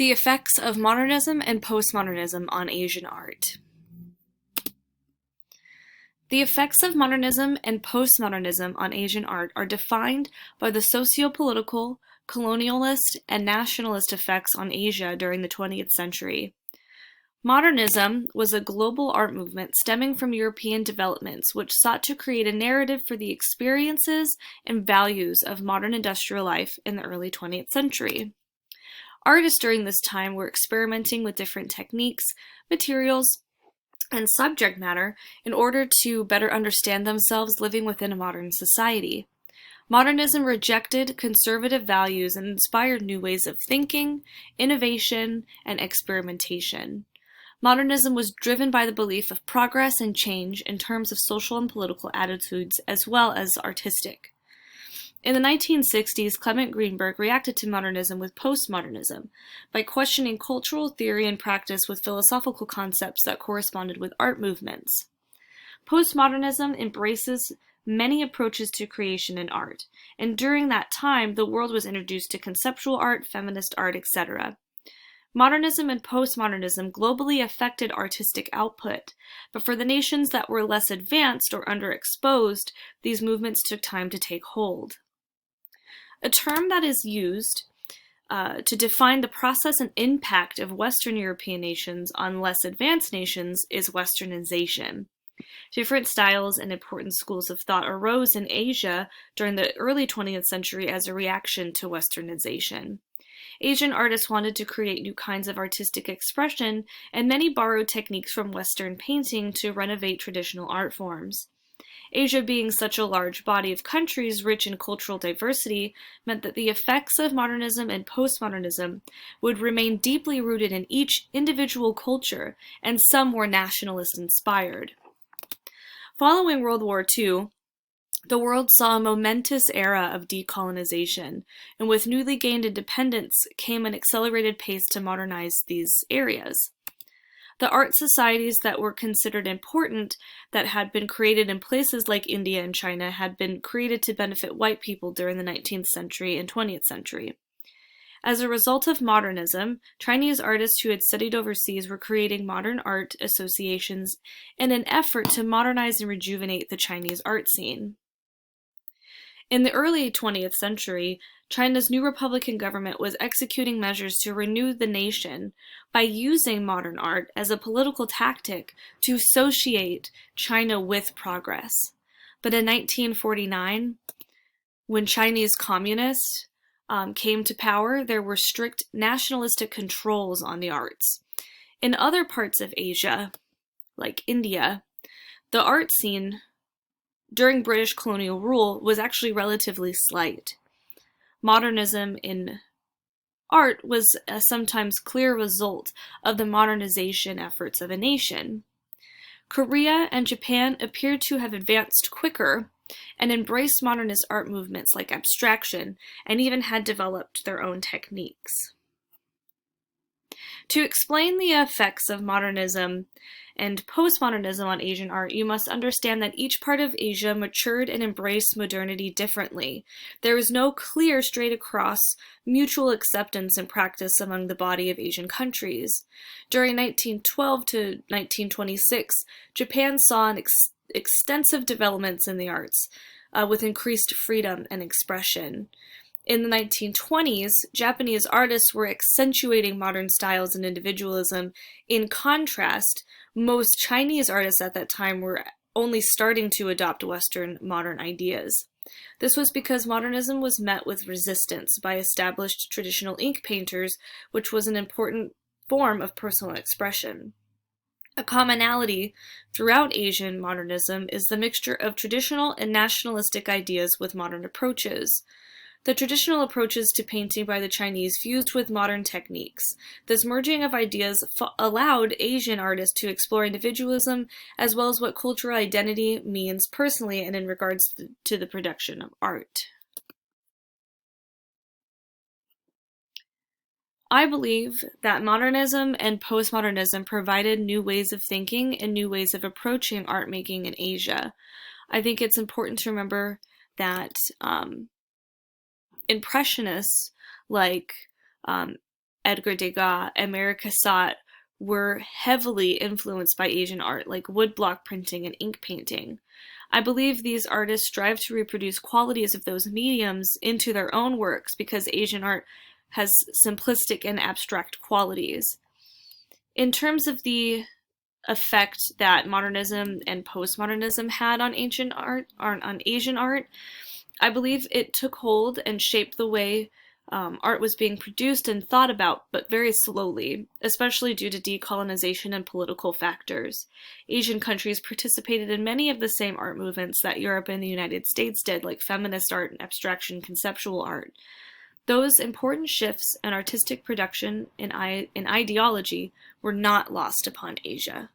The effects of modernism and postmodernism on Asian art. The effects of modernism and postmodernism on Asian art are defined by the socio-political, colonialist, and nationalist effects on Asia during the 20th century. Modernism was a global art movement stemming from European developments which sought to create a narrative for the experiences and values of modern industrial life in the early 20th century. Artists during this time were experimenting with different techniques, materials, and subject matter in order to better understand themselves living within a modern society. Modernism rejected conservative values and inspired new ways of thinking, innovation, and experimentation. Modernism was driven by the belief of progress and change in terms of social and political attitudes as well as artistic. In the 1960s, Clement Greenberg reacted to modernism with postmodernism by questioning cultural theory and practice with philosophical concepts that corresponded with art movements. Postmodernism embraces many approaches to creation in art, and during that time, the world was introduced to conceptual art, feminist art, etc. Modernism and postmodernism globally affected artistic output, but for the nations that were less advanced or underexposed, these movements took time to take hold. A term that is used to define the process and impact of Western European nations on less advanced nations is Westernization. Different styles and important schools of thought arose in Asia during the early 20th century as a reaction to Westernization. Asian artists wanted to create new kinds of artistic expression, and many borrowed techniques from Western painting to renovate traditional art forms. Asia being such a large body of countries rich in cultural diversity meant that the effects of modernism and postmodernism would remain deeply rooted in each individual culture, and some were nationalist-inspired. Following World War II, the world saw a momentous era of decolonization, and with newly gained independence came an accelerated pace to modernize these areas. The art societies that were considered important that had been created in places like India and China had been created to benefit white people during the 19th century and 20th century. As a result of modernism, Chinese artists who had studied overseas were creating modern art associations in an effort to modernize and rejuvenate the Chinese art scene. In the early 20th century, China's new Republican government was executing measures to renew the nation by using modern art as a political tactic to associate China with progress. But in 1949, when Chinese communists came to power, there were strict nationalistic controls on the arts. In other parts of Asia, like India, the art scene during British colonial rule was actually relatively slight. Modernism in art was a sometimes clear result of the modernization efforts of a nation. Korea and Japan appeared to have advanced quicker and embraced modernist art movements like abstraction, and even had developed their own techniques. To explain the effects of modernism and postmodernism on Asian art, you must understand that each part of Asia matured and embraced modernity differently. There is no clear straight across mutual acceptance and practice among the body of Asian countries. During 1912 to 1926, Japan saw extensive developments in the arts, with increased freedom and expression. In the 1920s, Japanese artists were accentuating modern styles and individualism. In contrast, most Chinese artists at that time were only starting to adopt Western modern ideas. This was because modernism was met with resistance by established traditional ink painters, which was an important form of personal expression. A commonality throughout Asian modernism is the mixture of traditional and nationalistic ideas with modern approaches. The traditional approaches to painting by the Chinese fused with modern techniques. This merging of ideas allowed Asian artists to explore individualism as well as what cultural identity means personally and in regards to the production of art. I believe that modernism and postmodernism provided new ways of thinking and new ways of approaching art making in Asia. I think it's important to remember that Impressionists like Edgar Degas, and Mary Cassatt were heavily influenced by Asian art, like woodblock printing and ink painting. I believe these artists strive to reproduce qualities of those mediums into their own works because Asian art has simplistic and abstract qualities. In terms of the effect that modernism and postmodernism had on ancient art, on Asian art, I believe it took hold and shaped the way art was being produced and thought about, but very slowly, especially due to decolonization and political factors. Asian countries participated in many of the same art movements that Europe and the United States did, like feminist art and abstraction conceptual art. Those important shifts in artistic production and in ideology were not lost upon Asia.